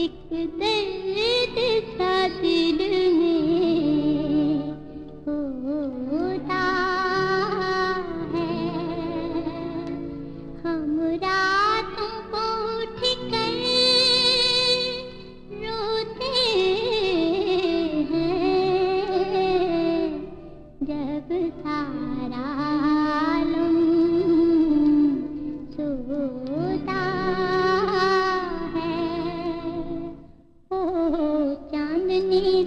एक दर्द सा दिल में होता है। हम रातों को उठ कर रोते हैं, जब सारा आलम सोता है। ओ चांदनी